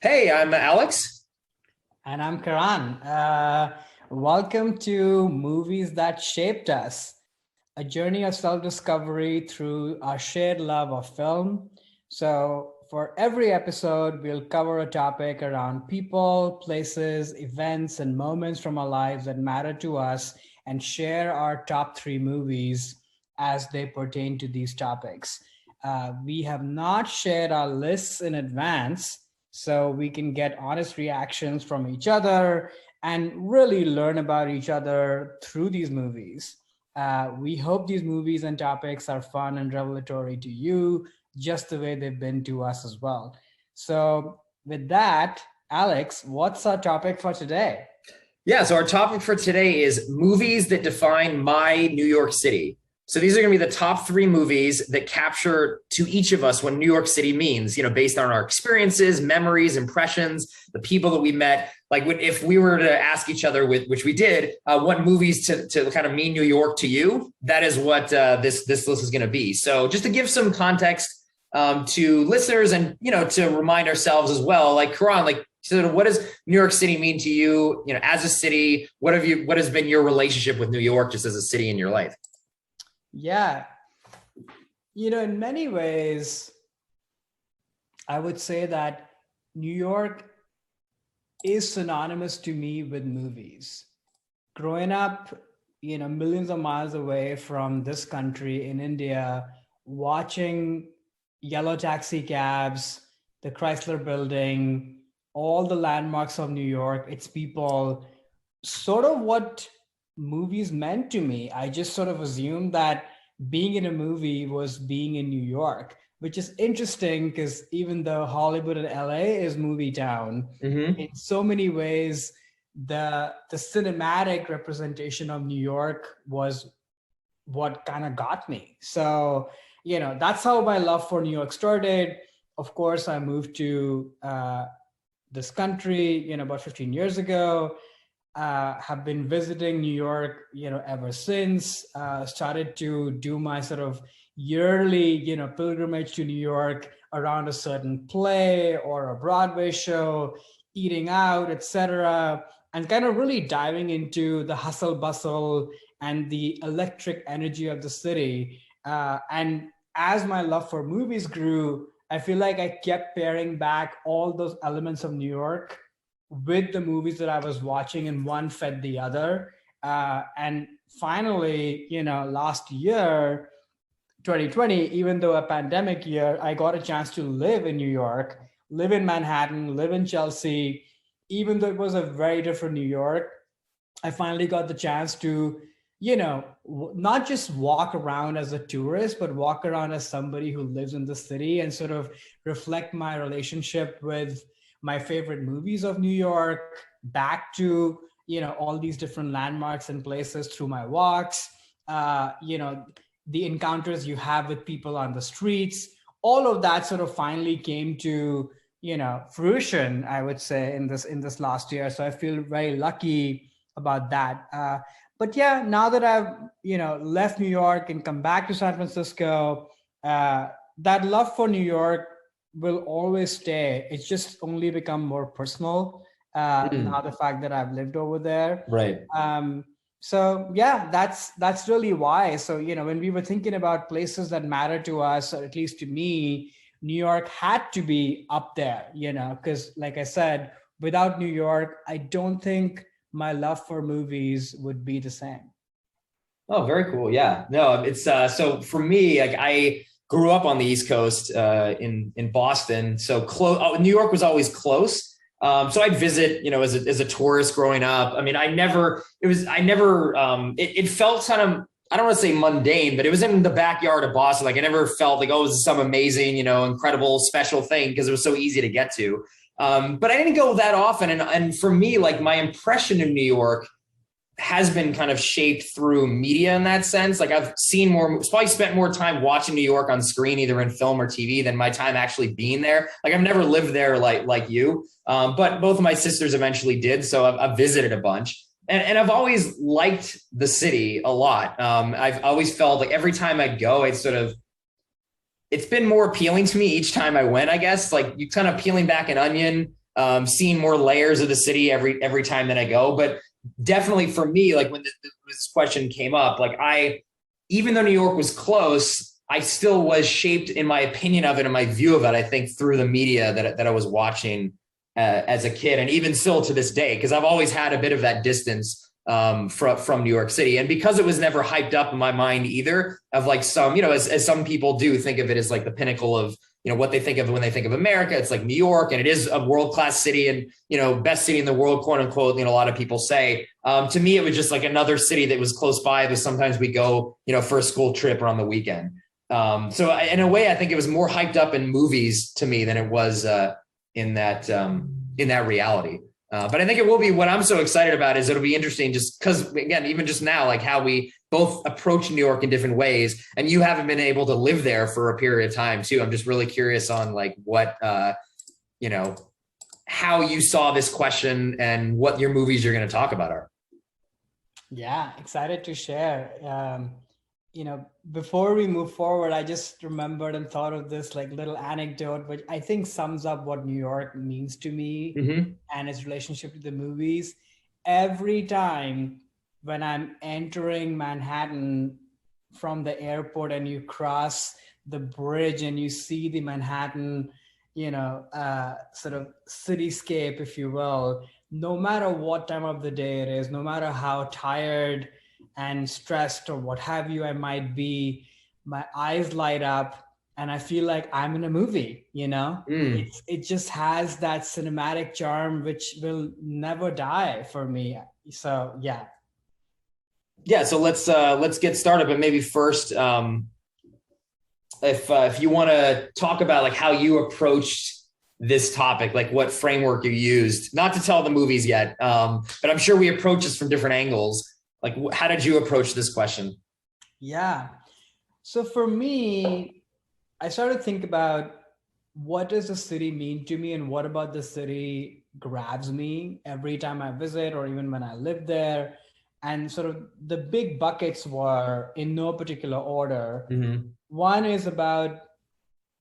Hey, I'm Alex. And I'm Karan. Welcome to Movies That Shaped Us, a journey of self discovery through our shared love of film. So, for every episode, we'll cover a topic around people, places, events, and moments from our lives that matter to us and share our top three movies as they pertain to these topics. We have not shared our lists in advance so we can get honest reactions from each other and really learn about each other through these movies. We hope these movies and topics are fun and revelatory to you, just the way they've been to us as well. So, with that, Alex, what's our topic for today? Yeah, so our topic for today is movies that define my New York City. So these are going to be the top three movies that capture to each of us what New York City means, based on our experiences, memories, impressions, the people that we met. Like if we were to ask each other, which we did, what movies to kind of mean New York to you, that is what this list is going to be. So just to give some context to listeners and, to remind ourselves as well, like Karan, so what does New York City mean to you, as a city? What has been your relationship with New York just as a city in your life? Yeah, in many ways, I would say that New York is synonymous to me with movies. Growing up, millions of miles away from this country in India, watching yellow taxi cabs, the Chrysler Building, all the landmarks of New York, its people, sort of what movies meant to me. I just sort of assumed that being in a movie was being in New York, which is interesting because even though Hollywood and LA is movie town, Mm-hmm. in so many ways, the cinematic representation of New York was what kind of got me. So, that's how my love for New York started. Of course, I moved to this country, about 15 years ago. Have been visiting New York, ever since. Started to do my sort of yearly, pilgrimage to New York around a certain play or a Broadway show, eating out, etc., and kind of really diving into the hustle bustle and the electric energy of the city. And as my love for movies grew, I feel like I kept paring back all those elements of New York with the movies that I was watching, and one fed the other. And finally, last year, 2020, even though a pandemic year, I got a chance to live in New York, live in Manhattan, live in Chelsea. Even though it was a very different New York, I finally got the chance to, not just walk around as a tourist, but walk around as somebody who lives in the city and sort of reflect my relationship with my favorite movies of New York back to, all these different landmarks and places through my walks, the encounters you have with people on the streets. All of that sort of finally came to, fruition, I would say, in this last year. So I feel very lucky about that. But yeah, now that I've left New York and come back to San Francisco, that love for New York will always stay. It's just only become more personal now, the fact that I've lived over there. Right. So yeah, that's really why. So when we were thinking about places that matter to us, or at least to me, New York had to be up there. Because like I said, without New York, I don't think my love for movies would be the same. Oh, very cool. Yeah. No, it's so for me, like I grew up on the East Coast in Boston, so close. New York was always close. So I'd visit, as a tourist growing up. I mean, it felt kind of, I don't want to say mundane, but it was in the backyard of Boston. Like I never felt like, oh, this is some amazing, incredible, special thing because it was so easy to get to. But I didn't go that often. And for me, like my impression of New York has been kind of shaped through media in that sense. Like I've seen probably spent more time watching New York on screen, either in film or TV, than my time actually being there. Like I've never lived there like you, but both of my sisters eventually did. So I've visited a bunch. And I've always liked the city a lot. I've always felt like every time I go, it's been more appealing to me each time I went, I guess. Like you kind of peeling back an onion seeing more layers of the city every time that I go. But definitely for me, like when this question came up, like even though New York was close, I still was shaped in my opinion of it and my view of it, I think, through the media that I was watching as a kid, and even still to this day, because I've always had a bit of that distance from New York City. And because it was never hyped up in my mind either, of like some, as some people do think of it as like the pinnacle of, what they think of when they think of America. It's like New York, and it is a world-class city and, best city in the world, quote unquote, a lot of people say. To me, it was just like another city that was close by, but sometimes we go, for a school trip or on the weekend. So in a way, I think it was more hyped up in movies to me than it was in that reality. But I think it will be, what I'm so excited about is it'll be interesting just because, again, even just now, like how we both approach New York in different ways, and you haven't been able to live there for a period of time too. I'm just really curious on like what, how you saw this question and what your movies you're going to talk about are. Yeah, excited to share. Before we move forward, I just remembered and thought of this like little anecdote, which I think sums up what New York means to me and its relationship to the movies. Every time when I'm entering Manhattan from the airport and you cross the bridge and you see the Manhattan, sort of cityscape, if you will, no matter what time of the day it is, no matter how tired and stressed or what have you I might be, my eyes light up and I feel like I'm in a movie. It just has that cinematic charm which will never die for me. So yeah, so let's get started, but maybe first, if you want to talk about like how you approached this topic, like what framework you used, not to tell the movies yet, but I'm sure we approach this from different angles. Like, how did you approach this question? Yeah. So for me, I started to think about what does the city mean to me and what about the city grabs me every time I visit or even when I live there. And sort of the big buckets were in no particular order. One is about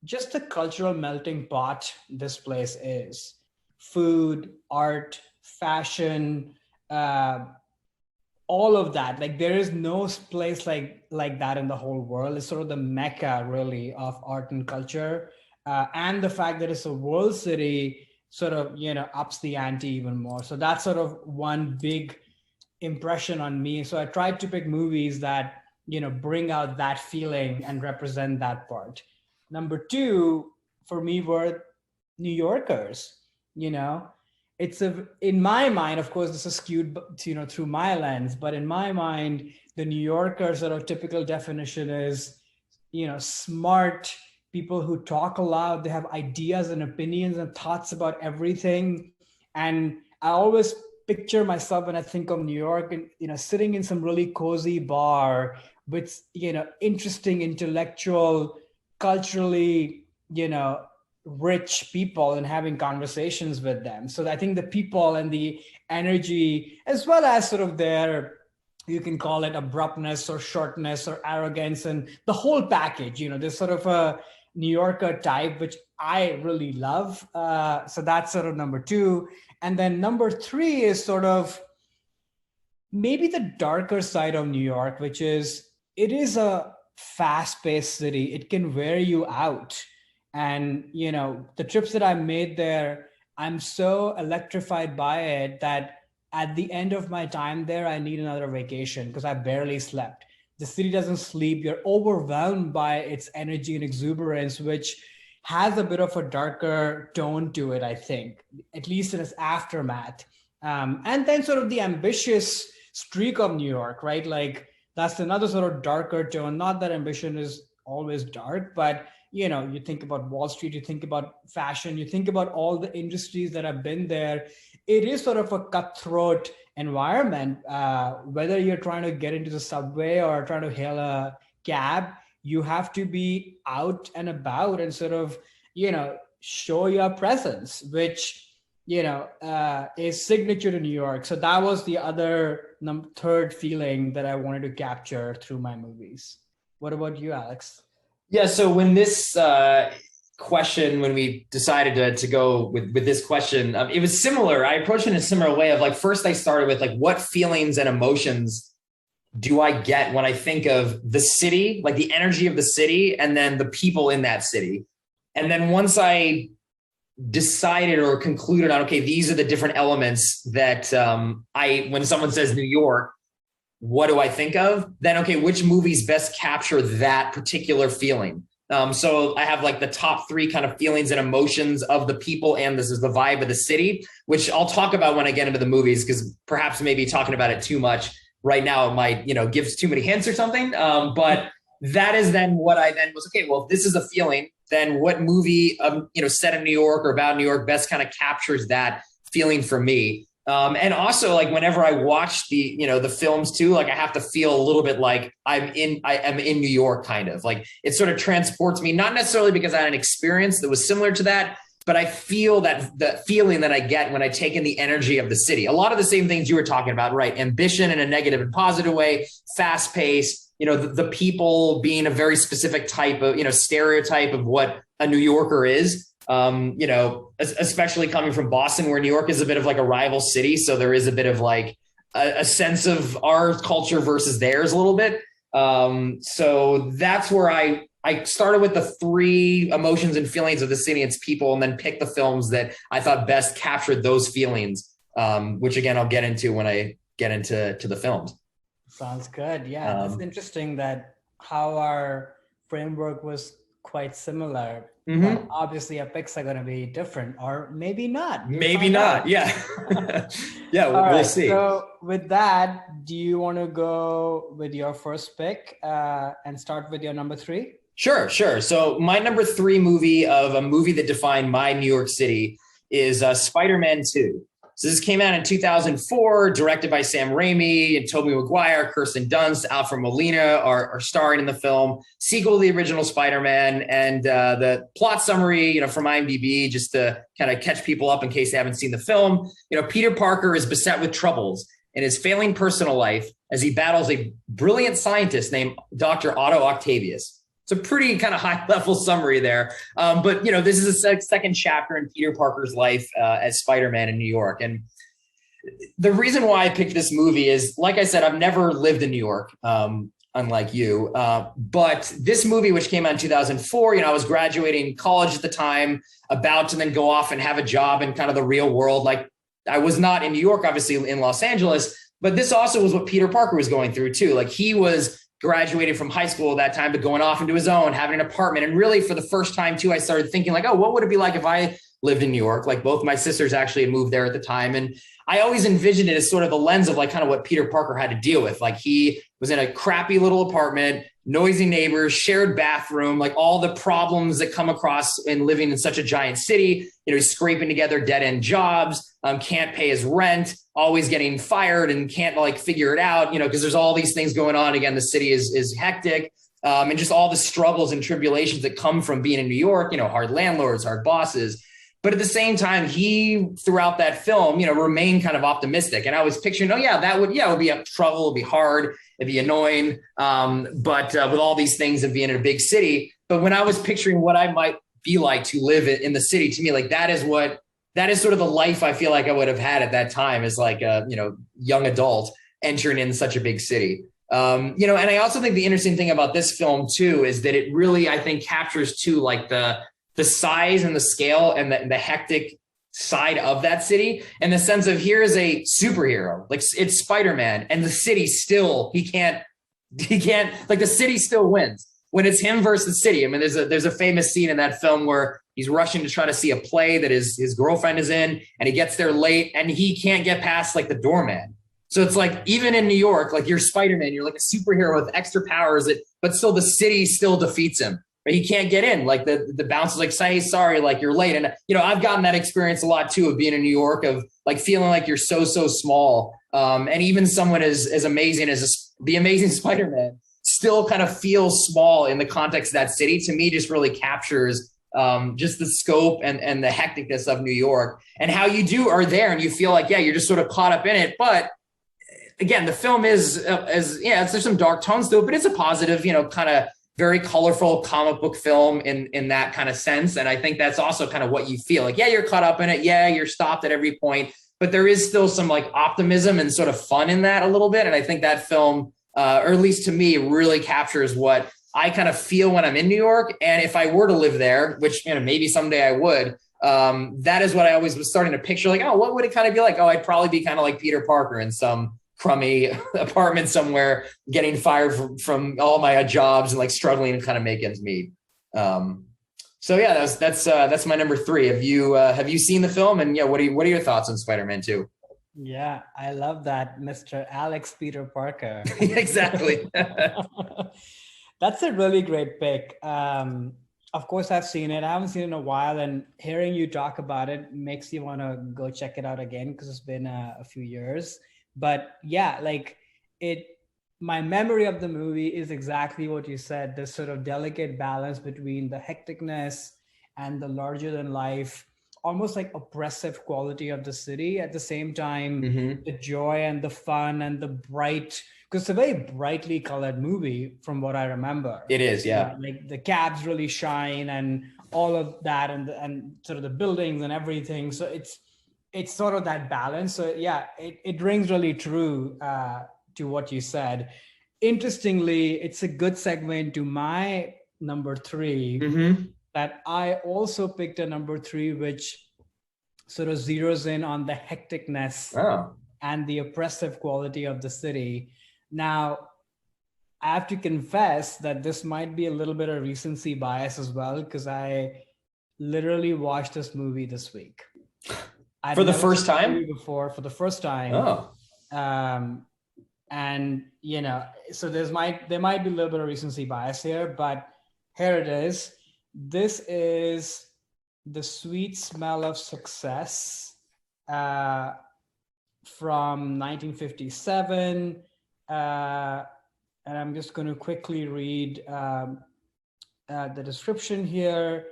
just the cultural melting pot this place is. Food, art, fashion, all of that. Like there is no place like that in the whole world. It's sort of the mecca really of art and culture. And the fact that it's a world city sort of, ups the ante even more. So that's sort of one big impression on me. So I tried to pick movies that, bring out that feeling and represent that part. Number two, for me, were New Yorkers. In my mind, of course, this is skewed, through my lens, but in my mind, the New Yorker sort of typical definition is, smart people who talk aloud. They have ideas and opinions and thoughts about everything. And I always picture myself when I think of New York and, sitting in some really cozy bar with, interesting intellectual, culturally, rich people and having conversations with them. So I think the people and the energy, as well as sort of their, you can call it abruptness or shortness or arrogance and the whole package, there's sort of a New Yorker type, which I really love. So that's sort of number two. And then number three is sort of maybe the darker side of New York, which is, it is a fast-paced city. It can wear you out. And, the trips that I made there, I'm so electrified by it that at the end of my time there, I need another vacation because I barely slept. The city doesn't sleep. You're overwhelmed by its energy and exuberance, which has a bit of a darker tone to it, I think, at least in its aftermath. And then sort of the ambitious streak of New York, right? Like that's another sort of darker tone. Not that ambition is always dark, but you think about Wall Street, you think about fashion, you think about all the industries that have been there. It is sort of a cutthroat environment. Whether you're trying to get into the subway or trying to hail a cab, you have to be out and about and sort of, show your presence, which, is signature to New York. So that was the other third feeling that I wanted to capture through my movies. What about you, Alex? Yeah. So when this question when we decided to go with this question. It was similar. I approached it in a similar way of like, first I started with like, what feelings and emotions do I get when I think of the city, like the energy of the city, and then the people in that city. And then once I decided or concluded on, okay, these are the different elements that when someone says New York, what do I think of? Then, okay, which movies best capture that particular feeling? So I have like the top three kind of feelings and emotions of the people, and this is the vibe of the city, which I'll talk about when I get into the movies, because perhaps maybe talking about it too much right now, it might, give too many hints or something. But that is then what I then was, okay, well, if this is a feeling, then what movie, set in New York or about New York best kind of captures that feeling for me? And also, like, whenever I watch the films too, like I have to feel a little bit like I am in New York, kind of like it sort of transports me, not necessarily because I had an experience that was similar to that, but I feel that the feeling that I get when I take in the energy of the city. A lot of the same things you were talking about, right? Ambition in a negative and positive way, fast pace, the people being a very specific type of, stereotype of what a New Yorker is. Especially coming from Boston, where New York is a bit of like a rival city. So there is a bit of like a sense of our culture versus theirs a little bit. So that's where I started with the three emotions and feelings of the city and its people, and then picked the films that I thought best captured those feelings, which again, I'll get into when I get into the films. Sounds good. Yeah, it's interesting that how our framework was quite similar. Mm-hmm. But obviously our picks are going to be different, or maybe not. Maybe not. Yeah. Yeah, we'll see. So with that, do you want to go with your first pick and start with your number three? Sure. So my number three movie of a movie that defined my New York City is Spider-Man 2. So this came out in 2004, directed by Sam Raimi, and Tobey Maguire, Kirsten Dunst, Alfred Molina are starring in the film. Sequel to the original Spider-Man, and the plot summary, from IMDb, just to kind of catch people up in case they haven't seen the film. Peter Parker is beset with troubles in his failing personal life as he battles a brilliant scientist named Dr. Otto Octavius. It's a pretty kind of high level summary there. But, this is a second chapter in Peter Parker's life as Spider-Man in New York. And the reason why I picked this movie is, like I said, I've never lived in New York, unlike you. But this movie, which came out in 2004, I was graduating college at the time, about to then go off and have a job in kind of the real world. Like, I was not in New York, obviously in Los Angeles, but this also was what Peter Parker was going through too. Like, he was graduated from high school at that time, but going off into his own, having an apartment. And really, for the first time too, I started thinking like, oh, what would it be like if I lived in New York? Like, both my sisters actually had moved there at the time. And I always envisioned it as sort of the lens of like kind of what Peter Parker had to deal with. Like, he was in a crappy little apartment, noisy neighbors, shared bathroom, like all the problems that come across in living in such a giant city. He's scraping together dead end jobs, can't pay his rent, always getting fired, and can't like figure it out, because there's all these things going on. Again, the city is hectic, and just all the struggles and tribulations that come from being in New York, hard landlords, hard bosses. But at the same time, he, throughout that film, remained kind of optimistic. And I was picturing, it would be a trouble, it'd be hard, it'd be annoying. But with all these things of being in a big city. But when I was picturing what I might be like to live in the city, to me, like that is sort of the life I feel like I would have had at that time, as like a, young adult entering in such a big city. And I also think the interesting thing about this film too, is that it really, I think, captures too, like the size and the scale and the hectic side of that city, in the sense of, here is a superhero, like it's Spider-Man, and the city still, he can't, like the city still wins when it's him versus the city. I mean, there's a famous scene in that film where he's rushing to try to see a play that his girlfriend is in, and he gets there late and he can't get past like the doorman. So it's like, even in New York, like, you're Spider-Man, you're like a superhero with extra powers, but still the city still defeats him. But he can't get in. Like the bouncer's like, say sorry, like you're late. And I've gotten that experience a lot too, of being in New York, of like feeling like you're so small. And even someone as amazing as the Amazing Spider-Man still kind of feels small in the context of that city. To me, just really captures just the scope and the hecticness of New York, and how you are there and you feel like, you're just sort of caught up in it. But again, the film there's some dark tones to it, but it's a positive, kind of very colorful comic book film in that kind of sense. And I think that's also kind of what you feel like. Yeah, you're caught up in it. Yeah, you're stopped at every point, but there is still some like optimism and sort of fun in that a little bit. And I think that film, or at least to me, really captures what I kind of feel when I'm in New York. And if I were to live there, which, you know, maybe someday I would, that is what I always was starting to picture. Like, oh, what would it kind of be like? Oh, I'd probably be kind of like Peter Parker in some crummy apartment somewhere, getting fired from all my jobs and like struggling to kind of make ends meet. So yeah, that's my number 3. Have you seen the film? And yeah, what are your thoughts on Spider-Man 2? Yeah, I love that, Mr. Alex Peter Parker. Exactly. That's a really great pick. Of course, I've seen it. I haven't seen it in a while, and hearing you talk about it makes you want to go check it out again because it's been a few years. But yeah, like my memory of the movie is exactly what you said, this sort of delicate balance between the hecticness and the larger than life, almost like oppressive quality of the city. At the same time, the joy and the fun and the bright, because it's a very brightly colored movie from what I remember. It is, yeah. Like the cabs really shine and all of that, and sort of the buildings and everything. So it's sort of that balance. So yeah, it rings really true to what you said. Interestingly, it's a good segue into my number 3, that I also picked a number 3, which sort of zeroes in on the hecticness and the oppressive quality of the city. Now, I have to confess that this might be a little bit of recency bias as well, because I literally watched this movie this week. For the first time? Before, for the first time. Oh. And, you know, so there might be a little bit of recency bias here, but here it is. This is The Sweet Smell of Success from 1957. And I'm just going to quickly read the description here.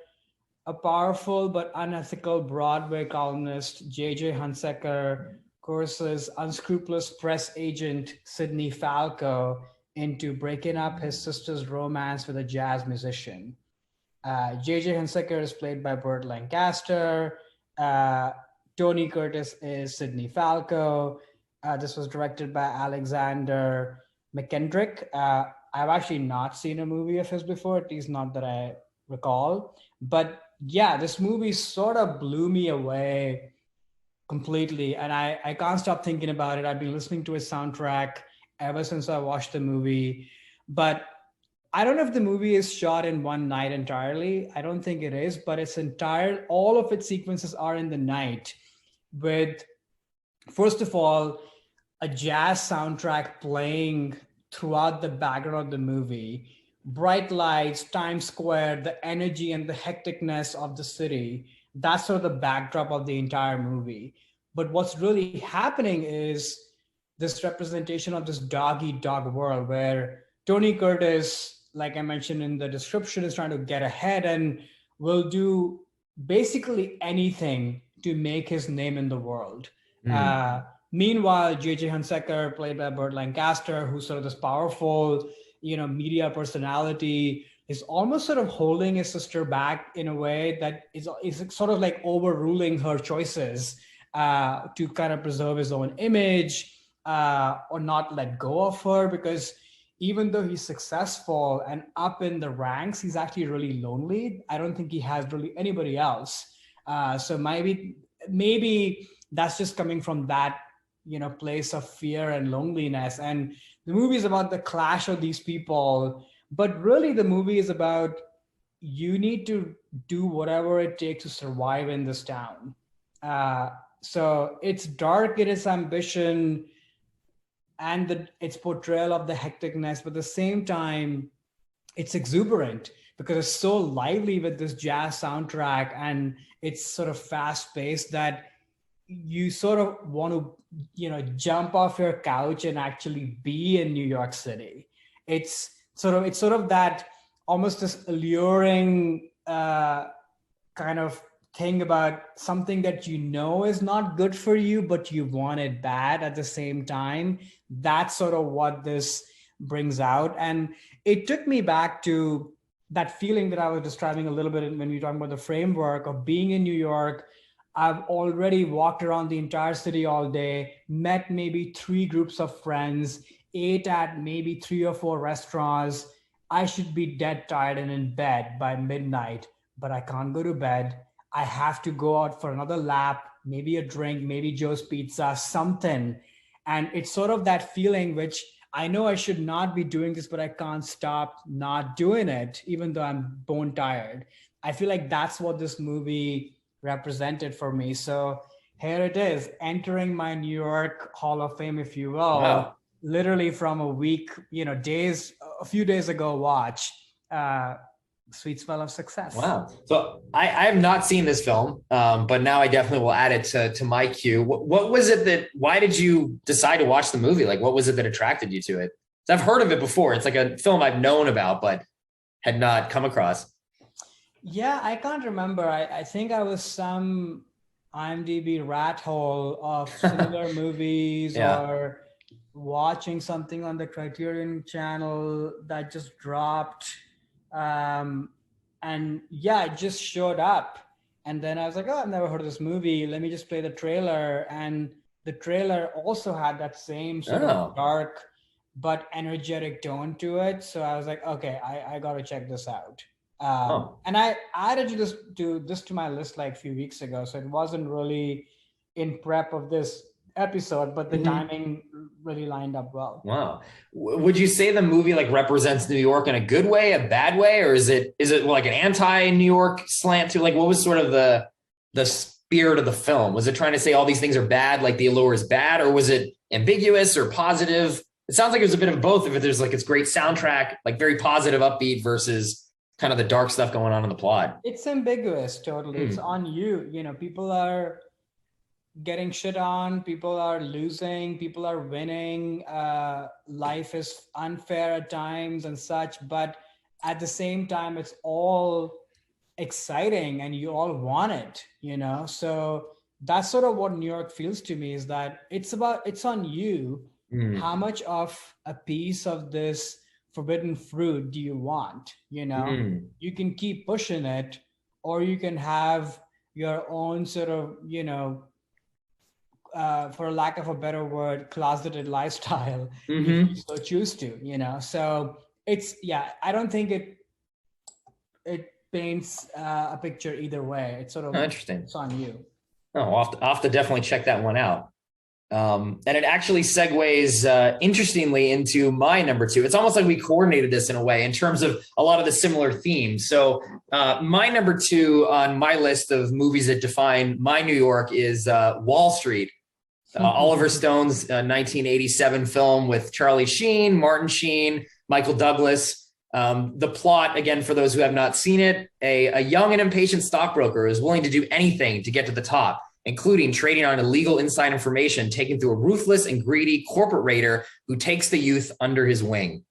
A powerful but unethical Broadway columnist, J.J. Hunsaker, courses unscrupulous press agent Sidney Falco into breaking up his sister's romance with a jazz musician. J.J. Hunsaker is played by Burt Lancaster. Tony Curtis is Sidney Falco. This was directed by Alexander McKendrick. I've actually not seen a movie of his before, at least not that I recall. But yeah, this movie sort of blew me away completely. And I can't stop thinking about it. I've been listening to his soundtrack ever since I watched the movie. But I don't know if the movie is shot in one night entirely. I don't think it is, but all of its sequences are in the night with, first of all, a jazz soundtrack playing throughout the background of the movie. Bright lights, Times Square, the energy and the hecticness of the city. That's sort of the backdrop of the entire movie. But what's really happening is this representation of this dog-eat-dog world where Tony Curtis, like I mentioned in the description, is trying to get ahead and will do basically anything to make his name in the world. Meanwhile, J.J. Hunsaker, played by Burt Lancaster, who's sort of this powerful, media personality, is almost sort of holding his sister back in a way that is sort of like overruling her choices to kind of preserve his own image or not let go of her, because even though he's successful and up in the ranks, he's actually really lonely. I don't think he has really anybody else. So maybe that's just coming from that, place of fear and loneliness. And the movie is about the clash of these people, but really the movie is about you need to do whatever it takes to survive in this town. So it's dark in its ambition and its portrayal of the hecticness, but at the same time, it's exuberant because it's so lively with this jazz soundtrack and it's sort of fast paced that you sort of want to, jump off your couch and actually be in New York City. It's sort of that almost this alluring kind of thing about something that is not good for you, but you want it bad at the same time. That's sort of what this brings out. And it took me back to that feeling that I was describing a little bit when you're talking about the framework of being in New York. I've already walked around the entire city all day, met maybe 3 groups of friends, ate at maybe 3 or 4 restaurants. I should be dead tired and in bed by midnight, but I can't go to bed. I have to go out for another lap, maybe a drink, maybe Joe's Pizza, something. And it's sort of that feeling which I know I should not be doing this, but I can't stop not doing it, even though I'm bone tired. I feel like that's what this movie represented for me. So here it is, entering my New York Hall of Fame, if you will, Wow. literally from a week, a few days ago watch. Sweet Smell of Success. Wow. So I have not seen this film, but now I definitely will add it to my queue. What was it why did you decide to watch the movie? Like, what was it that attracted you to it? I've heard of it before. It's like a film I've known about, but had not come across. Yeah, I can't remember. I think I was some IMDb rat hole of similar movies or watching something on the Criterion channel that just dropped. And yeah, it just showed up. And then I was like, oh, I've never heard of this movie. Let me just play the trailer. And the trailer also had that same sort of dark but energetic tone to it. So I was like, okay, I got to check this out. And I added this to my list like a few weeks ago. So it wasn't really in prep of this episode, but the timing really lined up well. Wow. Would you say the movie like represents New York in a good way, a bad way, or is it like an anti-New York slant to, like, what was sort of the spirit of the film? Was it trying to say all these things are bad, like the allure is bad, or was it ambiguous or positive? It sounds like it was a bit of both. If there's like its great soundtrack, like very positive, upbeat, versus kind of the dark stuff going on in the plot. It's ambiguous, totally. It's on you. People are getting shit on, people are losing, people are winning, life is unfair at times and such, but at the same time it's all exciting and you all want it, so that's sort of what New York feels to me, is that it's on you. How much of a piece of this forbidden fruit do you want? You can keep pushing it, or you can have your own sort of, for lack of a better word, closeted lifestyle, if you so choose to, so I don't think it paints a picture either way. It's sort of interesting. It's on you. I'll have to definitely check that one out. And it actually segues interestingly into my number 2. It's almost like we coordinated this in a way in terms of a lot of the similar themes. So my number 2 on my list of movies that define my New York is Wall Street. Oliver Stone's 1987 film with Charlie Sheen, Martin Sheen, Michael Douglas. The plot, again, for those who have not seen it, a young and impatient stockbroker is willing to do anything to get to the top, including trading on illegal inside information taken through a ruthless and greedy corporate raider who takes the youth under his wing.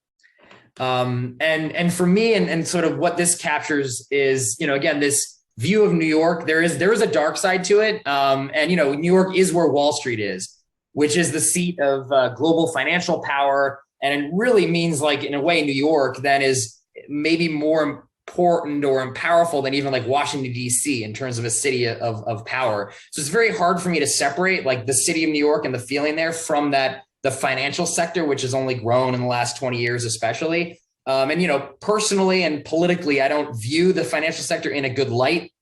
And for me, and sort of what this captures is, again, this view of New York. There is a dark side to it. And New York is where Wall Street is, which is the seat of global financial power. And it really means, like, in a way, New York then is maybe more important or powerful than even like Washington, D.C. in terms of a city of power. So it's very hard for me to separate like the city of New York and the feeling there from the financial sector, which has only grown in the last 20 years, especially. And personally and politically, I don't view the financial sector in a good light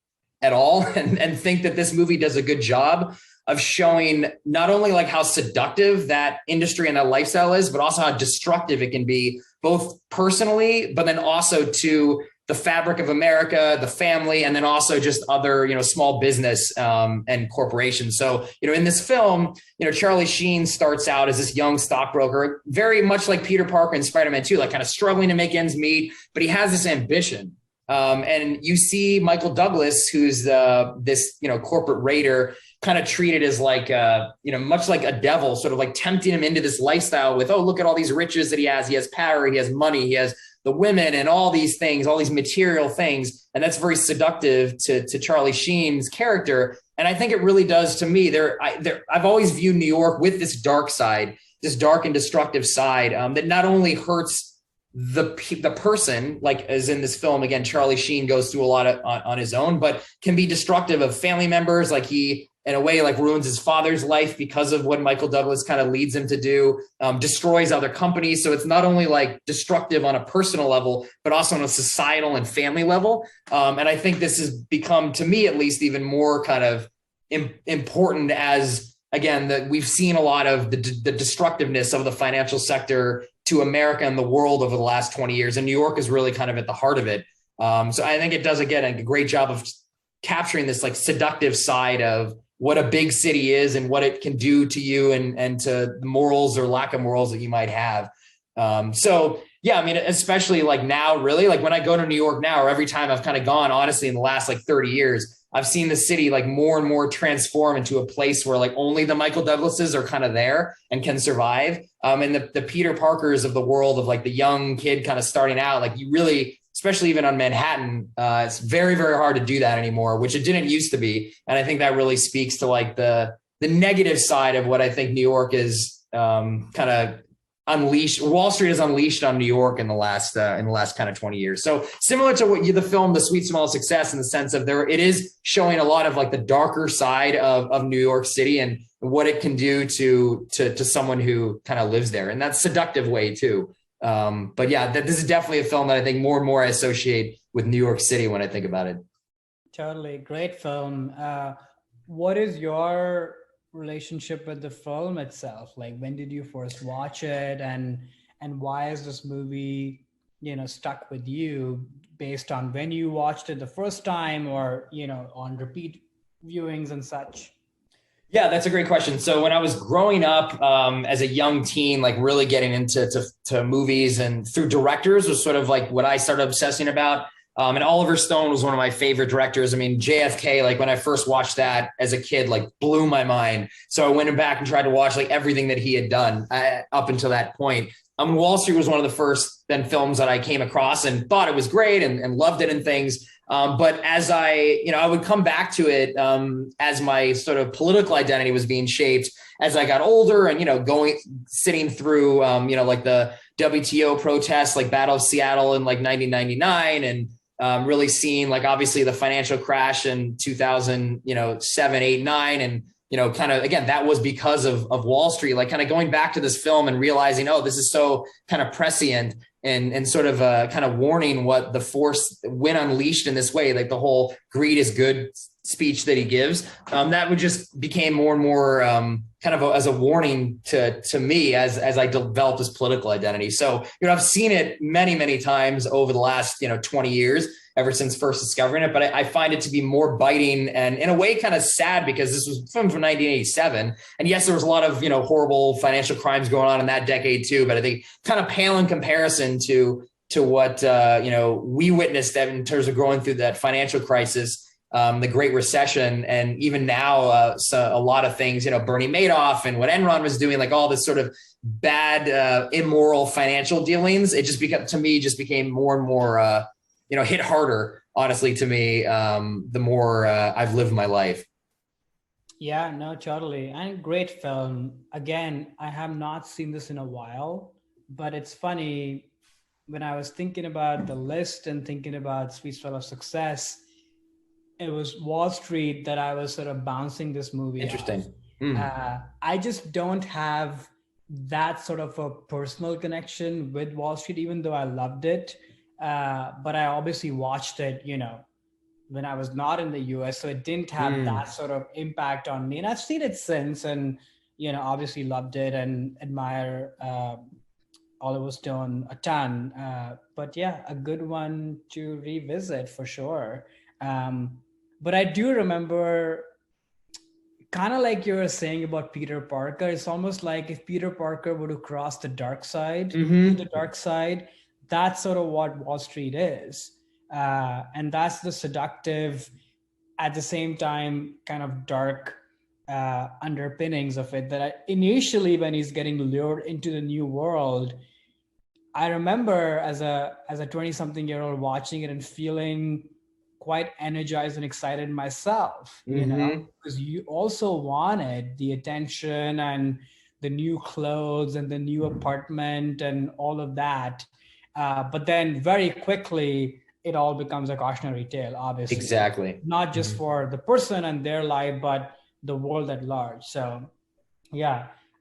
at all, and think that this movie does a good job of showing not only like how seductive that industry and that lifestyle is, but also how destructive it can be, both personally, but then also to the fabric of America, the family, and then also just other, small business and corporations. So, in this film, Charlie Sheen starts out as this young stockbroker, very much like Peter Parker in Spider-Man 2, like kind of struggling to make ends meet, but he has this ambition. And you see Michael Douglas, who's this, corporate raider, kind of treated as like, much like a devil, sort of like tempting him into this lifestyle with, oh, look at all these riches that he has power, he has money, he has the women and all these things, all these material things. And that's very seductive to Charlie Sheen's character. And I think it really does to me. I've always viewed New York with this dark side, this dark and destructive side that not only hurts the person, like as in this film, again, Charlie Sheen goes through a lot on his own, but can be destructive of family members. Like he, in a way, like ruins his father's life because of what Michael Douglas kind of leads him to do, destroys other companies. So it's not only like destructive on a personal level, but also on a societal and family level. And I think this has become, to me at least, even more kind of important as, again, that we've seen a lot of the destructiveness of the financial sector to America and the world over the last 20 years. And New York is really kind of at the heart of it. So I think it does, again, a great job of capturing this like seductive side of what a big city is and what it can do to you and to the morals or lack of morals that you might have. So yeah, I mean, especially like now, really, like when I go to New York now, or every time I've kind of gone, honestly, in the last like 30 years, I've seen the city like more and more transform into a place where like only the Michael Douglases are kind of there and can survive. And the Peter Parkers of the world, of like the young kid kind of starting out, like you really, especially even on Manhattan, it's very, very hard to do that anymore, which it didn't used to be. And I think that really speaks to like the negative side of what I think New York is kind of unleashed. Wall Street is unleashed on New York in the last kind of 20 years. So similar to what the film, The Sweet Smell of Success, in the sense of it is showing a lot of like the darker side of New York City and what it can do to someone who kind of lives there, and that's seductive way too. But yeah, this is definitely a film that I think more and more I associate with New York City when I think about it. Totally. Great film. What is your relationship with the film itself? Like, when did you first watch it, and why is this movie, stuck with you based on when you watched it the first time, or, on repeat viewings and such? Yeah, that's a great question. So when I was growing up as a young teen, like really getting into movies, and through directors was sort of like what I started obsessing about. And Oliver Stone was one of my favorite directors. I mean, JFK, like when I first watched that as a kid, like blew my mind. So I went back and tried to watch like everything that he had done up until that point. Wall Street was one of the first then films that I came across and thought it was great and loved it and things. But as I would come back to it as my sort of political identity was being shaped as I got older, and, sitting through, like the WTO protests, like Battle of Seattle in like 1999, and really seeing like obviously the financial crash in 2007, 8, 9, and kind of, again, that was because of Wall Street, like kind of going back to this film and realizing, oh, this is so kind of prescient and sort of kind of warning what the force, when unleashed in this way, like the whole greed is good speech that he gives, that would just became more and more kind of as a warning to me as I developed this political identity. So, I've seen it many, many times over the last, 20 years, ever since first discovering it. But I find it to be more biting and in a way kind of sad, because this was filmed from 1987. And yes, there was a lot of, horrible financial crimes going on in that decade too. But I think kind of pale in comparison to what, we witnessed in terms of going through that financial crisis, the Great Recession, and even now, so a lot of things, Bernie Madoff and what Enron was doing, like all this sort of bad, immoral financial dealings. It just became more and more, hit harder, honestly, to me, the more I've lived my life. Yeah, no, totally. And great film. Again, I have not seen this in a while, but it's funny, when I was thinking about the list and thinking about Sweet Smell of Success, it was Wall Street that I was sort of bouncing this movie. Interesting. I just don't have that sort of a personal connection with Wall Street, even though I loved it. But I obviously watched it, when I was not in the US. So it didn't have that sort of impact on me. And I've seen it since, and, obviously loved it and admire Oliver Stone a ton. But yeah, a good one to revisit for sure. But I do remember, kind of like you were saying about Peter Parker, it's almost like if Peter Parker were to cross the dark side, that's sort of what Wall Street is. And that's the seductive, at the same time, kind of dark underpinnings of it, that initially, when he's getting lured into the new world, I remember as a 20-something-year-old watching it and feeling quite energized and excited myself, because you also wanted the attention and the new clothes and the new apartment and all of that. But then very quickly, it all becomes a cautionary tale, obviously. Exactly. Not just for the person and their life, but the world at large. So, yeah.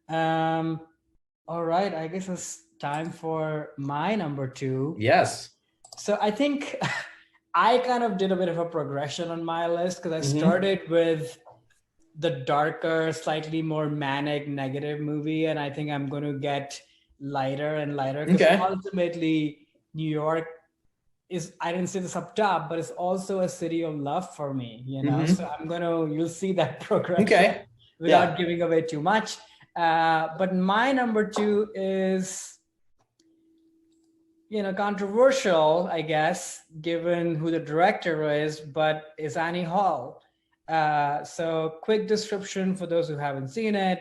All right. I guess it's time for my number two. Yes. So I think I kind of did a bit of a progression on my list because I started with the darker, slightly more manic, negative movie. And I think I'm going to get lighter and lighter because ultimately New York is, I didn't say this up top, but it's also a city of love for me, you know? So you'll see that progression without giving away too much. But my number two is, controversial, I guess, given who the director is, but is Annie Hall. So quick description for those who haven't seen it.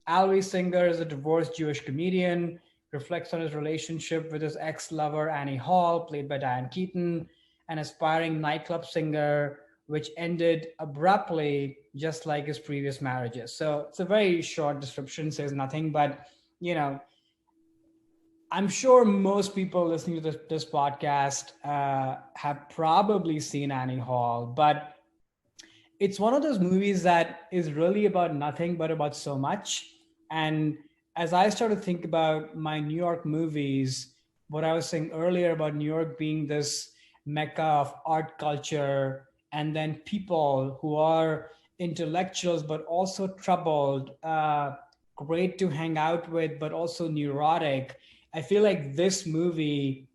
Alvy Singer is a divorced Jewish comedian, reflects on his relationship with his ex-lover, Annie Hall, played by Diane Keaton, an aspiring nightclub singer, which ended abruptly, just like his previous marriages. So it's a very short description, says nothing, but, I'm sure most people listening to this podcast have probably seen Annie Hall, but it's one of those movies that is really about nothing, but about so much. And as I started to think about my New York movies, what I was saying earlier about New York being this mecca of art culture, and then people who are intellectuals, but also troubled, great to hang out with, but also neurotic. I feel like this movie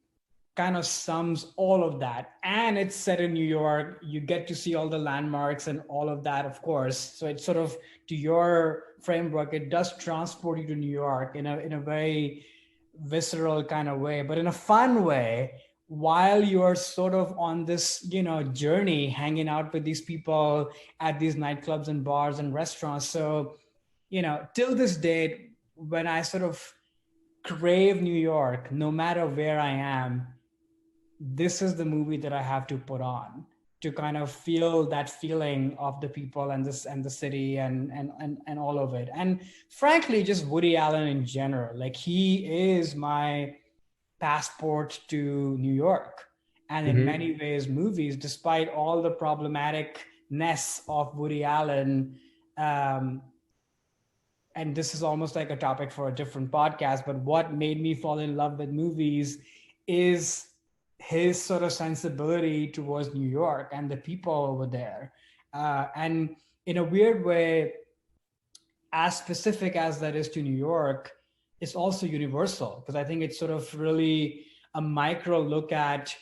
kind of sums all of that. And it's set in New York. You get to see all the landmarks and all of that, of course. So it's sort of, to your framework, it does transport you to New York in a very visceral kind of way, but in a fun way, while you're sort of on this, journey, hanging out with these people at these nightclubs and bars and restaurants. So, till this date, when I sort of crave New York, no matter where I am, this is the movie that I have to put on to kind of feel that feeling of the people and the city and all of it. And frankly, just Woody Allen in general, like he is my passport to New York. And in many ways, movies, despite all the problematicness of Woody Allen, and this is almost like a topic for a different podcast, but what made me fall in love with movies is his sort of sensibility towards New York and the people over there. And in a weird way, as specific as that is to New York, it's also universal, because I think it's sort of really a micro look at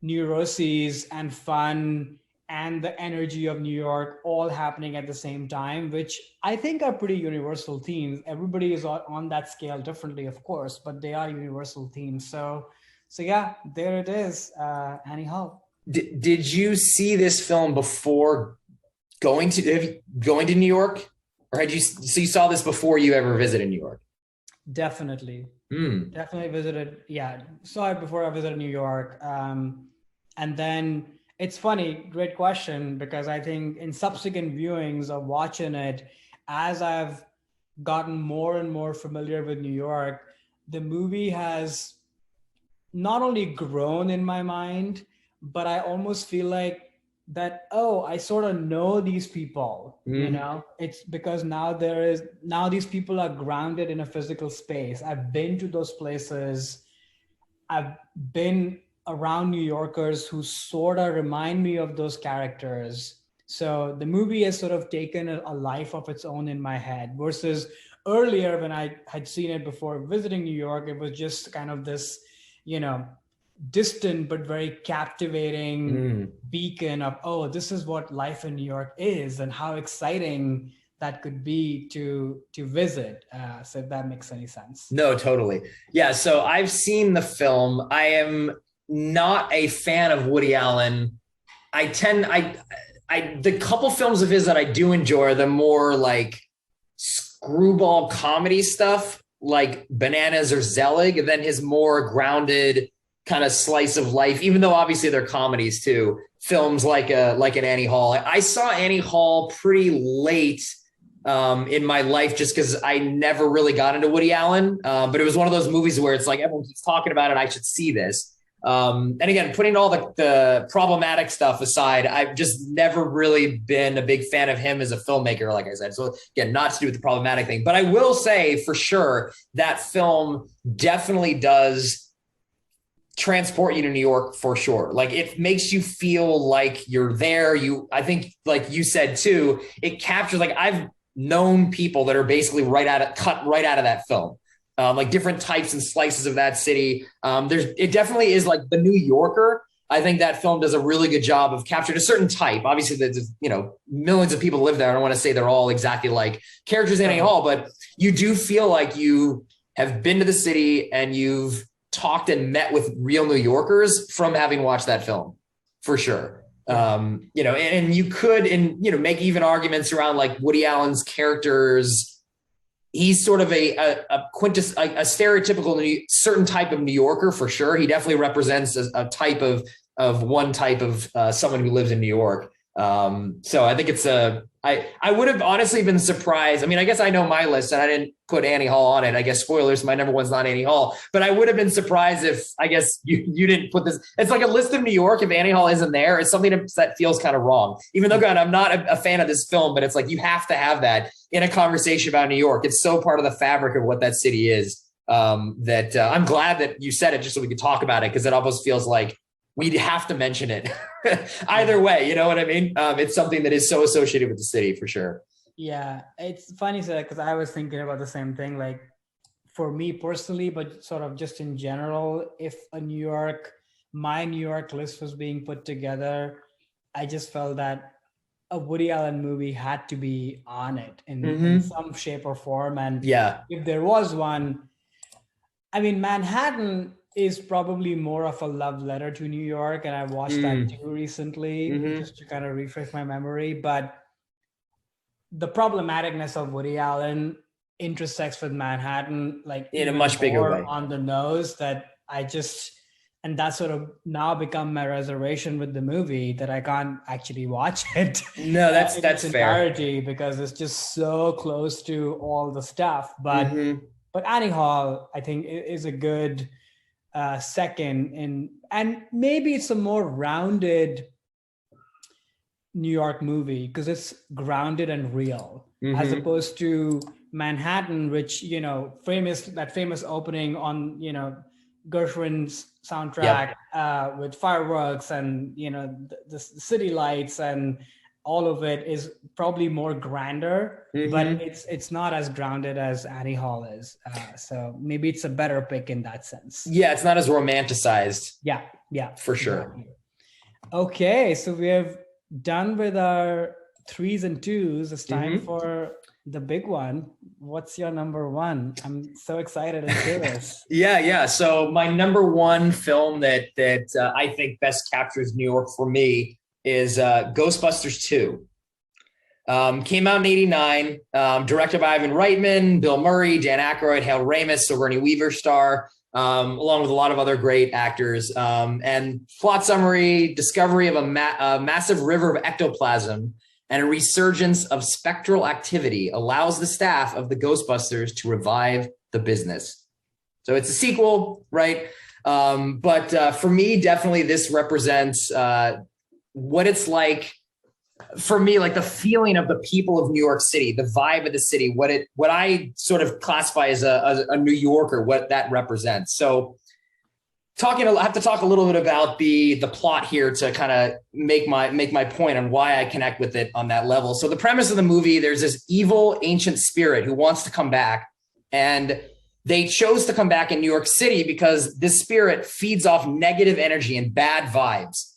neuroses and fun and the energy of New York all happening at the same time, which I think are pretty universal themes. Everybody is on that scale differently, of course, but they are universal themes. So yeah, there it is, Annie Hall. Did you see this film before going to New York, or you saw this before you ever visited New York? Definitely. Definitely visited. Yeah, saw it before I visited New York, and then. It's funny, great question, because I think in subsequent viewings of watching it, as I've gotten more and more familiar with New York, the movie has not only grown in my mind, but I almost feel like that, I sort of know these people, it's because now these people are grounded in a physical space. I've been to those places. I've been around New Yorkers who sort of remind me of those characters. So the movie has sort of taken a life of its own in my head, versus earlier when I had seen it before visiting New York, it was just kind of this, distant but very captivating beacon of, this is what life in New York is and how exciting that could be to visit. So if that makes any sense. No, totally. Yeah. So I've seen the film. I am not a fan of Woody Allen. The couple films of his that I do enjoy are the more like screwball comedy stuff, like Bananas or Zelig, and then his more grounded kind of slice of life, even though obviously they're comedies too, films like an Annie Hall. I saw Annie Hall pretty late in my life just because I never really got into Woody Allen. But it was one of those movies where it's like everyone keeps talking about it. I should see this. And again, putting all the problematic stuff aside, I've just never really been a big fan of him as a filmmaker, like I said. So again, not to do with the problematic thing, but I will say for sure that film definitely does transport you to New York for sure. Like it makes you feel like you're there. I think like you said too, it captures, like I've known people that are basically cut right out of that film. Like different types and slices of that city. It definitely is like The New Yorker. I think that film does a really good job of capturing a certain type. Obviously, there's millions of people live there. I don't want to say they're all exactly like characters in Annie Hall, but you do feel like you have been to the city and you've talked and met with real New Yorkers from having watched that film, for sure. And you could make even arguments around like Woody Allen's characters. He's sort of a stereotypical certain type of New Yorker for sure. He definitely represents a type of one type of someone who lives in New York. So I think it's I would have honestly been surprised. I mean, I guess I know my list and I didn't put Annie Hall on it. I guess spoilers, my number one's not Annie Hall, but I would have been surprised if, I guess you didn't put this. It's like a list of New York. If Annie Hall isn't there, it's something that feels kind of wrong, even though God, I'm not a fan of this film, but it's like, you have to have that in a conversation about New York. It's so part of the fabric of what that city is, that I'm glad that you said it just so we could talk about it. Cause it almost feels like we'd have to mention it either way. You know what I mean? It's something that is so associated with the city for sure. Yeah, it's funny that because I was thinking about the same thing, like for me personally, but sort of just in general, if my New York list was being put together, I just felt that a Woody Allen movie had to be on it in some shape or form. And yeah, if there was one, I mean, Manhattan is probably more of a love letter to New York. And I watched that too recently, just to kind of refresh my memory. But the problematicness of Woody Allen intersects with Manhattan, like in a much bigger way on the nose, that and that's sort of now become my reservation with the movie, that I can't actually watch it. No, that's entirety fair, because it's just so close to all the stuff. But Annie Hall, I think, is a good second, and maybe it's a more rounded New York movie because it's grounded and real, as opposed to Manhattan, which famous opening on Gershwin's soundtrack, with fireworks and the city lights, and all of it is probably more grander, but it's not as grounded as Annie Hall is. So maybe it's a better pick in that sense. Yeah, it's not as romanticized. Yeah, for sure. Exactly. Okay, so we have done with our 3s and 2s. It's time for the big one. What's your number one? I'm so excited and curious. Yeah. So my number one film that I think best captures New York for me is Ghostbusters 2. Came out in '89, directed by Ivan Reitman, Bill Murray, Dan Aykroyd, Hal Ramis, Sigourney Weaver star, along with a lot of other great actors. And plot summary: discovery of a massive river of ectoplasm and a resurgence of spectral activity allows the staff of the Ghostbusters to revive the business. So it's a sequel, right? But for me, definitely this represents what it's like for me, like the feeling of the people of New York City, the vibe of the city, what I sort of classify as a New Yorker, what that represents. So I have to talk a little bit about the plot here to kind of make my point on why I connect with it on that level. So the premise of the movie, there's this evil ancient spirit who wants to come back, and they chose to come back in New York City because this spirit feeds off negative energy and bad vibes.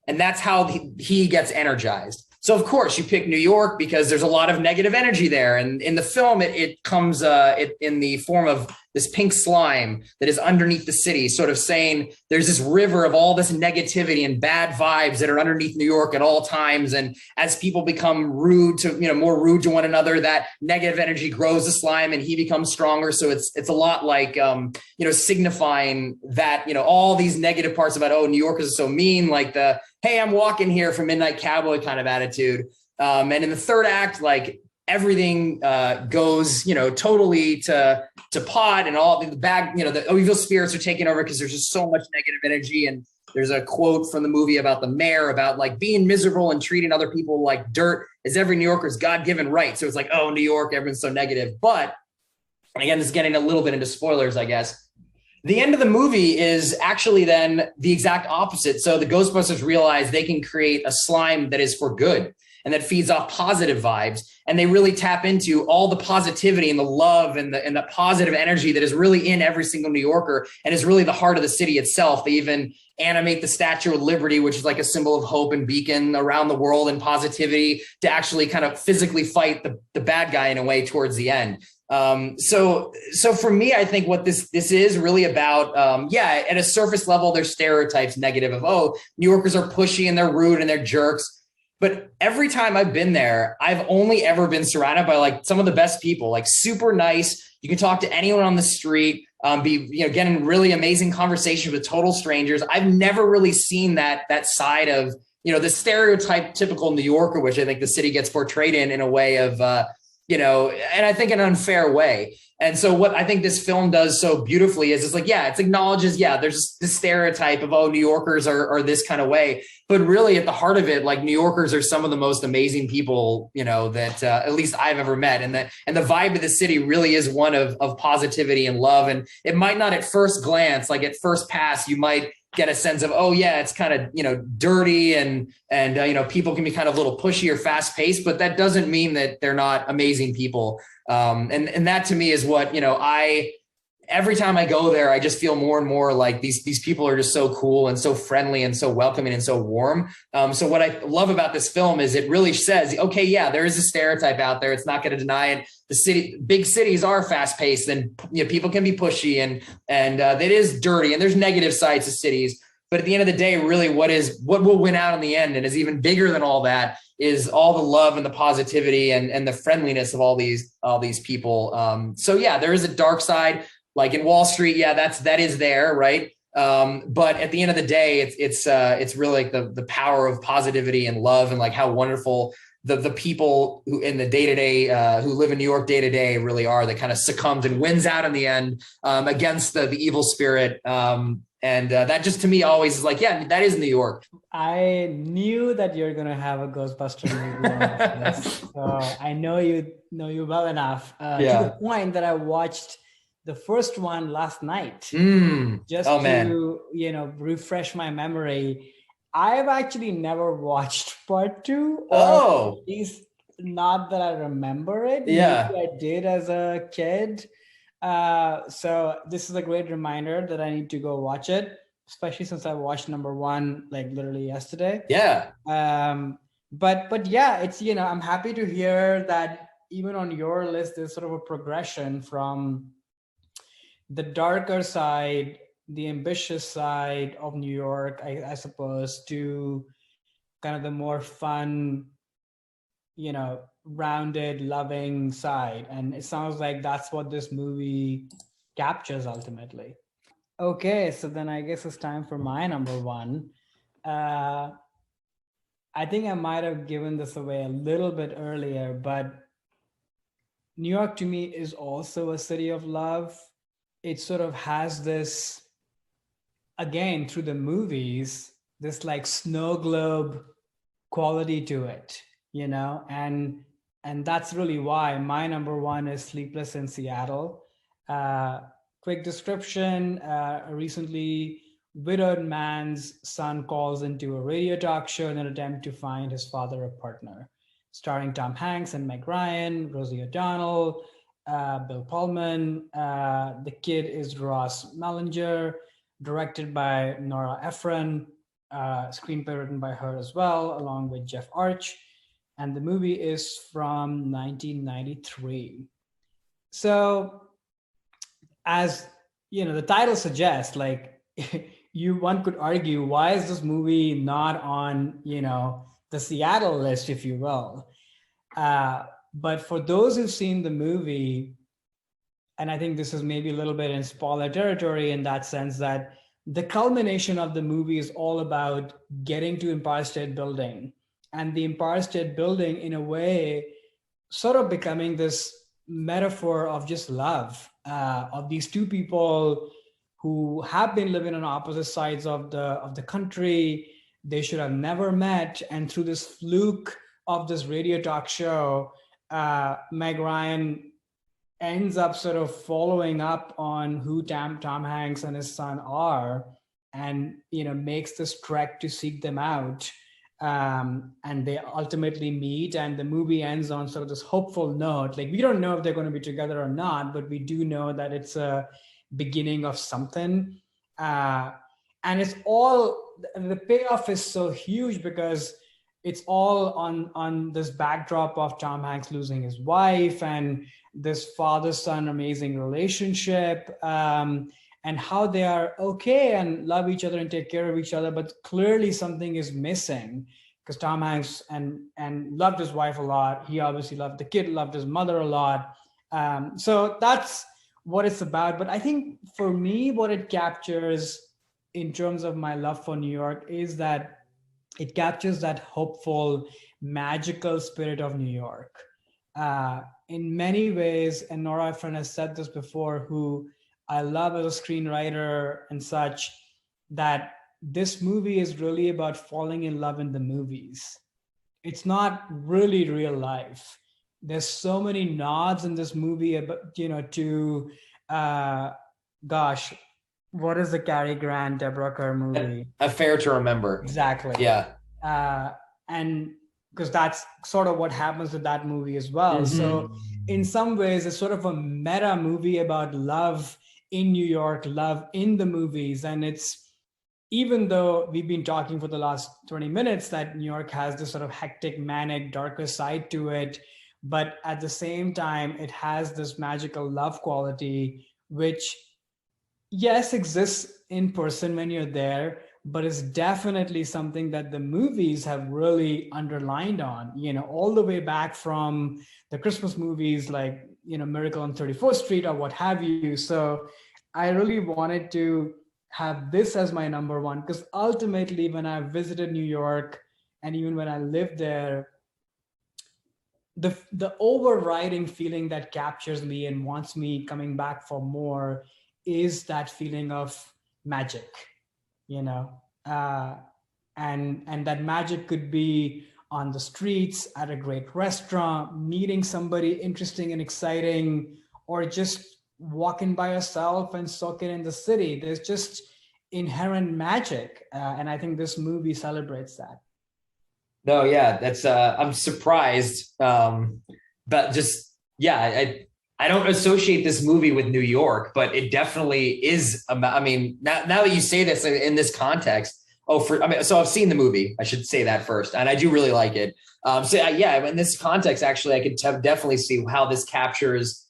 And that's how he gets energized. So of course you pick New York because there's a lot of negative energy there. And in the film, it comes in the form of this pink slime that is underneath the city, sort of saying there's this river of all this negativity and bad vibes that are underneath New York at all times. And as people become more rude to one another, that negative energy grows the slime and he becomes stronger. So it's a lot like, signifying that, all these negative parts about, oh, New Yorkers are so mean, like the, hey, I'm walking here from Midnight Cowboy kind of attitude. And in the third act, like everything goes, totally to pot, and all the bad, the evil spirits are taking over because there's just so much negative energy. And there's a quote from the movie about the mayor about like being miserable and treating other people like dirt is every New Yorker's God-given right. So it's like, oh, New York, everyone's so negative. But again, this is getting a little bit into spoilers, I guess. The end of the movie is actually then the exact opposite. So the Ghostbusters realize they can create a slime that is for good and that feeds off positive vibes. And they really tap into all the positivity and the love and the positive energy that is really in every single New Yorker and is really the heart of the city itself. They even animate the Statue of Liberty, which is like a symbol of hope and beacon around the world and positivity, to actually kind of physically fight the bad guy in a way towards the end. So for me, I think what this is really about, at a surface level, there's stereotypes negative of, oh, New Yorkers are pushy and they're rude and they're jerks. But every time I've been there, I've only ever been surrounded by like some of the best people, like super nice. You can talk to anyone on the street, getting really amazing conversations with total strangers. I've never really seen that side of, the stereotype typical New Yorker, which I think the city gets portrayed in a way of, and I think an unfair way. And so what I think this film does so beautifully is it's like, it acknowledges, there's this stereotype of, oh, New Yorkers are this kind of way. But really at the heart of it, like New Yorkers are some of the most amazing people, that at least I've ever met. And the vibe of the city really is one of positivity and love. And it might not at first glance, like at first pass, you might get a sense of, oh yeah, it's kind of, dirty and people can be kind of a little pushy or fast paced, but that doesn't mean that they're not amazing people. And that to me is what, every time I go there, I just feel more and more like these people are just so cool and so friendly and so welcoming and so warm. So what I love about this film is it really says, okay, there is a stereotype out there. It's not going to deny it. Big cities are fast paced and people can be pushy and it is dirty and there's negative sides to cities. But at the end of the day, really what will win out in the end and is even bigger than all that is all the love and the positivity and the friendliness of all these people. There is a dark side. Like in Wall Street, that is there, right? But at the end of the day, it's really like the power of positivity and love and like how wonderful the people who in the day-to-day who live in New York day-to-day really are, that kind of succumbs and wins out in the end against the evil spirit. And that just to me always is like, that is New York. I knew that you're gonna have a Ghostbuster movie on this. So I know you well enough to the point that I watched the first one last night just to refresh my memory. I've actually never watched part 2, or at least not that I remember it. Maybe I did as a kid. So this is a great reminder that I need to go watch it, especially since I watched number 1 like literally yesterday. But it's I'm happy to hear that even on your list there's sort of a progression from the darker side, the ambitious side of New York, I suppose, to kind of the more fun, rounded, loving side. And it sounds like that's what this movie captures ultimately. Okay, so then I guess it's time for my number 1. I think I might have given this away a little bit earlier, but New York to me is also a city of love. It sort of has this, again, through the movies, this like snow globe quality to it, and that's really why my number 1 is Sleepless in Seattle. Quick description, a recently widowed man's son calls into a radio talk show in an attempt to find his father a partner. Starring Tom Hanks and Meg Ryan, Rosie O'Donnell, Bill Pullman. The kid is Ross Mellinger, directed by Nora Ephron, screenplay written by her as well, along with Jeff Arch. And the movie is from 1993. So as the title suggests, like one could argue, why is this movie not on, the Seattle list, if you will? But for those who've seen the movie, and I think this is maybe a little bit in spoiler territory in that sense, that the culmination of the movie is all about getting to Empire State Building. And the Empire State Building, in a way, sort of becoming this metaphor of just love, of these two people who have been living on opposite sides of the country. They should have never met, and through this fluke of this radio talk show, Meg Ryan ends up sort of following up on who Tom Hanks and his son are, and makes this trek to seek them out. And they ultimately meet, and the movie ends on sort of this hopeful note. Like, we don't know if they're going to be together or not, but we do know that it's a beginning of something. And it's all, the payoff is so huge because it's all on this backdrop of Tom Hanks losing his wife and this father-son amazing relationship, and how they are okay and love each other and take care of each other, but clearly something is missing, because Tom Hanks and loved his wife a lot. He obviously loved the kid, loved his mother a lot. So that's what it's about. But I think for me, what it captures in terms of my love for New York is that it captures that hopeful, magical spirit of New York. In many ways, and Nora Ephron has said this before, who I love as a screenwriter and such, that this movie is really about falling in love in the movies. It's not really real life. There's so many nods in this movie about, to, gosh, what is the Cary Grant, Deborah Kerr movie? Affair to Remember. Exactly. Yeah. And because that's sort of what happens with that movie as well. Mm-hmm. So in some ways, it's sort of a meta movie about love in New York, love in the movies. And it's, even though we've been talking for the last 20 minutes that New York has this sort of hectic, manic, darker side to it, but at the same time, it has this magical love quality, which, yes, exists in person when you're there, but it's definitely something that the movies have really underlined on, all the way back from the Christmas movies like, Miracle on 34th Street or what have you. So I really wanted to have this as my number one, because ultimately when I visited New York and even when I lived there, the overriding feeling that captures me and wants me coming back for more is that feeling of magic, and that magic could be on the streets, at a great restaurant, meeting somebody interesting and exciting, or just walking by yourself and soaking in the city. There's just inherent magic. And I think this movie celebrates that. No, yeah, that's, I'm surprised. But just, yeah, I don't associate this movie with New York, but it definitely is. I mean, now that you say this in this context, so I've seen the movie. I should say that first, and I do really like it. Yeah, in this context, actually, I could definitely see how this captures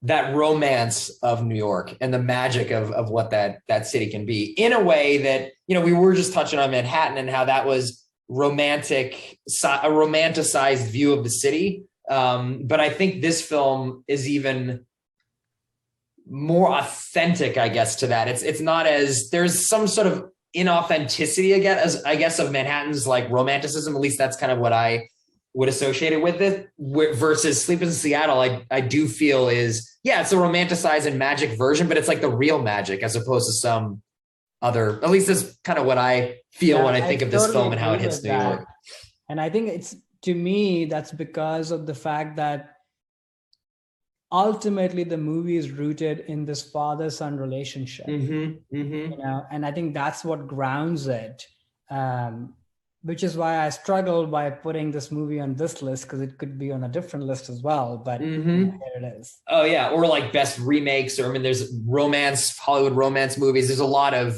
that romance of New York and the magic of what that city can be, in a way that, we were just touching on Manhattan and how that was a romanticized view of the city. But I think this film is even more authentic, I guess, to that. It's not as, there's some sort of inauthenticity I guess of Manhattan's like romanticism. At least that's kind of what I would associate it with it, versus Sleepless in Seattle. I do feel is, yeah, it's a romanticized and magic version, but it's like the real magic as opposed to some other, at least that's kind of what I feel when I think of this film and how it hits New York. And I think it's, to me, that's because of the fact that ultimately the movie is rooted in this father-son relationship, and I think that's what grounds it, which is why I struggled by putting this movie on this list, because it could be on a different list as well, but here it is. Oh yeah, or like best remakes, or there's Hollywood romance movies. There's a lot of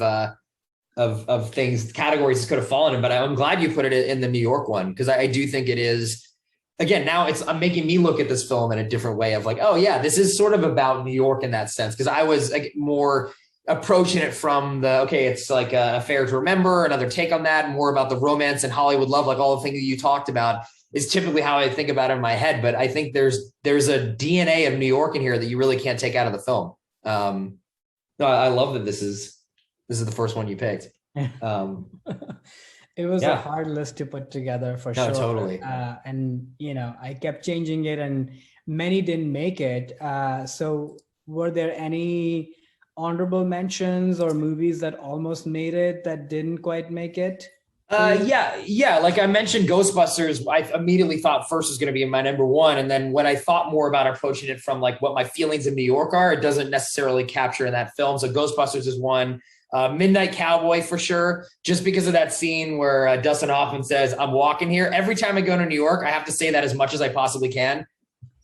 things, categories this could have fallen in, but I'm glad you put it in the New York one, because I do think it is. Again, now I'm making me look at this film in a different way of like, oh yeah, this is sort of about New York in that sense. Because I was more approaching it from it's like a Affair to Remember, another take on that, more about the romance and Hollywood love, like all the things that you talked about is typically how I think about it in my head. But I think there's a DNA of New York in here that you really can't take out of the film. No, I love that this is the first one you picked. It was a Yeah. hard list to put together for No, sure. totally. And, I kept changing it and many didn't make it. So were there any honorable mentions or movies that almost made it that didn't quite make it for you? Yeah. Like I mentioned, Ghostbusters, I immediately thought first was going to be my number one. And then when I thought more about approaching it from like what my feelings in New York are, it doesn't necessarily capture in that film. So Ghostbusters is one. Midnight Cowboy for sure, just because of that scene where Dustin Hoffman says, "I'm walking here." Every time I go to New York, I have to say that as much as I possibly can.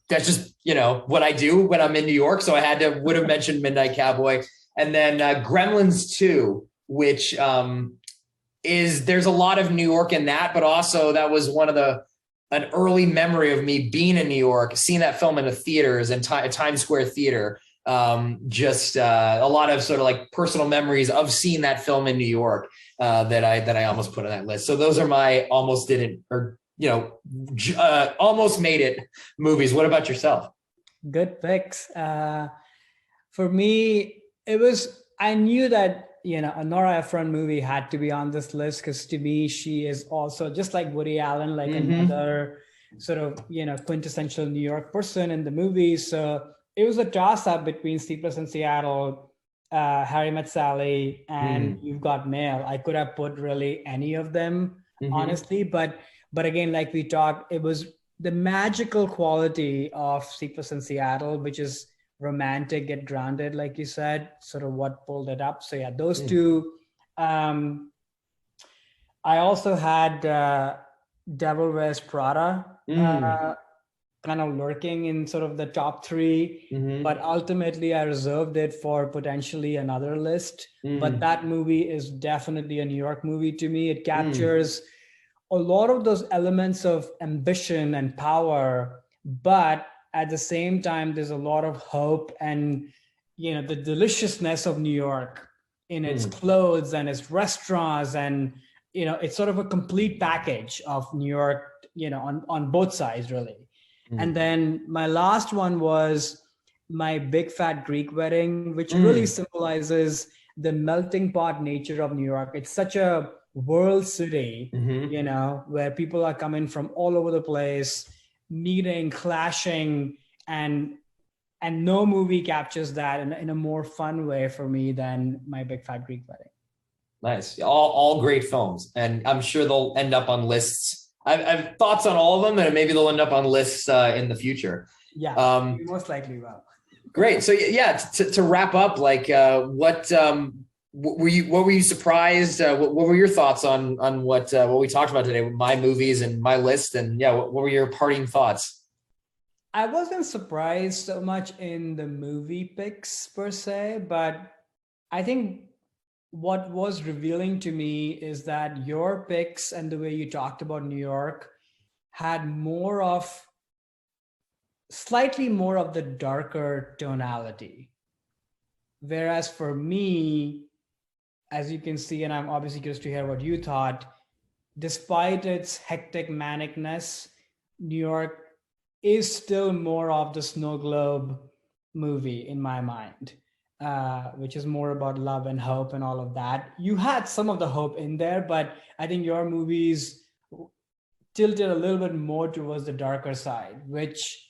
That's just, what I do when I'm in New York. So would have mentioned Midnight Cowboy. And then Gremlins 2, which there's a lot of New York in that, but also that was an early memory of me being in New York, seeing that film in the theaters and Times Square Theater. Just a lot of sort of like personal memories of seeing that film in New York that I almost put on that list. So those are my almost didn't, or almost made it movies. What about yourself? Good picks. For me, I knew that, a Nora Ephron movie had to be on this list because to me, she is also just like Woody Allen, like another sort of, quintessential New York person in the movie. So it was a toss up between Sleepless in Seattle, Harry Met Sally, and You've Got Mail. I could have put really any of them, honestly, but again, like we talked, it was the magical quality of Sleepless in Seattle, which is romantic, get grounded, like you said, sort of what pulled it up. So yeah, those two. I also had Devil Wears Prada kind of lurking in sort of the top three, but ultimately I reserved it for potentially another list. But that movie is definitely a New York movie to me. It captures a lot of those elements of ambition and power, but at the same time, there's a lot of hope and, the deliciousness of New York in its clothes and its restaurants. And, it's sort of a complete package of New York, on both sides, really. And then my last one was My Big Fat Greek Wedding, which really symbolizes the melting pot nature of New York. It's such a world city, where people are coming from all over the place, meeting, clashing, and no movie captures that in a more fun way for me than My Big Fat Greek Wedding. Nice. All great films. And I'm sure they'll end up on lists. I have thoughts on all of them, and maybe they'll end up on lists in the future. Yeah, most likely will. Great. So yeah, to wrap up, like what were you surprised? What were your thoughts on what we talked about today with my movies and my list? And yeah, what were your parting thoughts? I wasn't surprised so much in the movie picks per se, but I think what was revealing to me is that your picks and the way you talked about New York had slightly more of the darker tonality. Whereas for me, as you can see, and I'm obviously curious to hear what you thought, despite its hectic manicness, New York is still more of the snow globe movie in my mind, which is more about love and hope and all of that. You had some of the hope in there, but I think your movies tilted a little bit more towards the darker side, which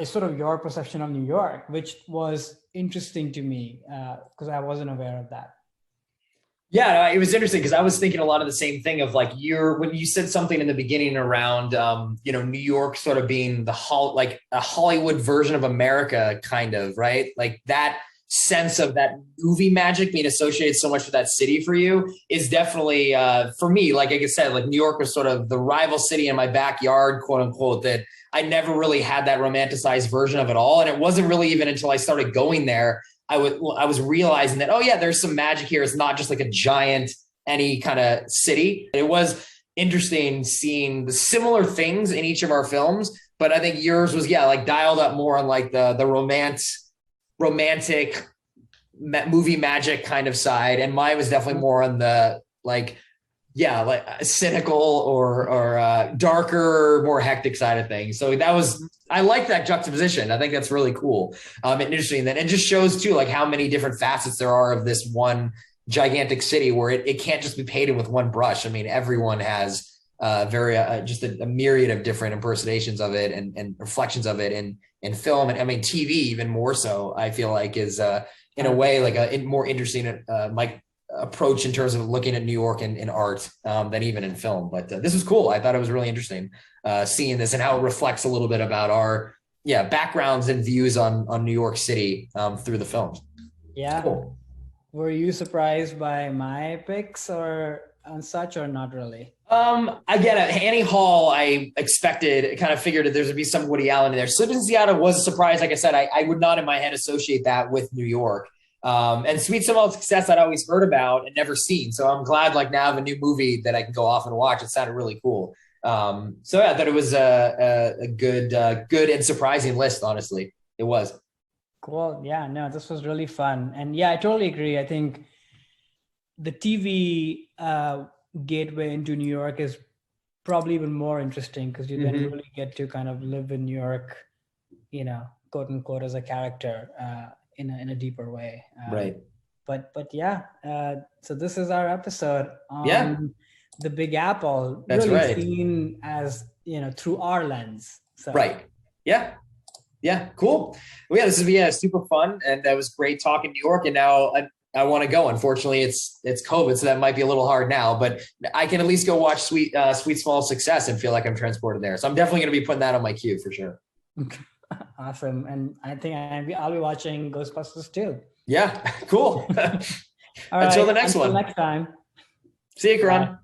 is sort of your perception of New York, which was interesting to me because I wasn't aware of that. Yeah, it was interesting because I was thinking a lot of the same thing of like when you said something in the beginning around, New York sort of being like a Hollywood version of America, kind of, right? Like that sense of that movie magic being associated so much with that city for you is definitely, for me, like I said, like New York was sort of the rival city in my backyard, quote unquote, that I never really had that romanticized version of it all. And it wasn't really even until I started going there I was realizing that, oh yeah, there's some magic here. It's not just like a giant, any kind of city. It was interesting seeing the similar things in each of our films, but I think yours was, like dialed up more on like the romantic movie magic kind of side. And mine was definitely more on the like cynical or darker, more hectic side of things. So I like that juxtaposition. I think that's really cool and interesting. And it just shows too, like how many different facets there are of this one gigantic city where it can't just be painted with one brush. I mean, everyone has very just a myriad of different impersonations of it and reflections of it in film. And I mean, TV even more so, I feel like is in a way like a more interesting approach in terms of looking at New York in art than even in film. But this was cool. I thought it was really interesting seeing this and how it reflects a little bit about our backgrounds and views on New York City through the films. Yeah. Cool. Were you surprised by my picks or such, or not really? Again, Annie Hall, I expected, kind of figured that there would be some Woody Allen in there. Sleepless in Seattle was a surprise. Like I said, I would not in my head associate that with New York. And Sweet Smell of Success I'd always heard about and never seen. So I'm glad like now I have a new movie that I can go off and watch. It sounded really cool. So yeah, I thought it was a good and surprising list, honestly. It was. Cool. Yeah, no, this was really fun. And yeah, I totally agree. I think the TV gateway into New York is probably even more interesting because you then really get to kind of live in New York, quote unquote, as a character in a deeper way. Right. But yeah, so this is our episode on the Big Apple. That's really right. Seen as, through our lens. So. Right. Yeah. Yeah. Cool. Well, yeah, this is super fun. And that was great talking New York. And now I want to go. Unfortunately, it's COVID, so that might be a little hard now, but I can at least go watch Sweet Small Success and feel like I'm transported there. So I'm definitely going to be putting that on my queue for sure. Awesome. And I think I'll be watching Ghostbusters too. Yeah, cool. All right, Until the next one. Next time. See you, Karan. Bye.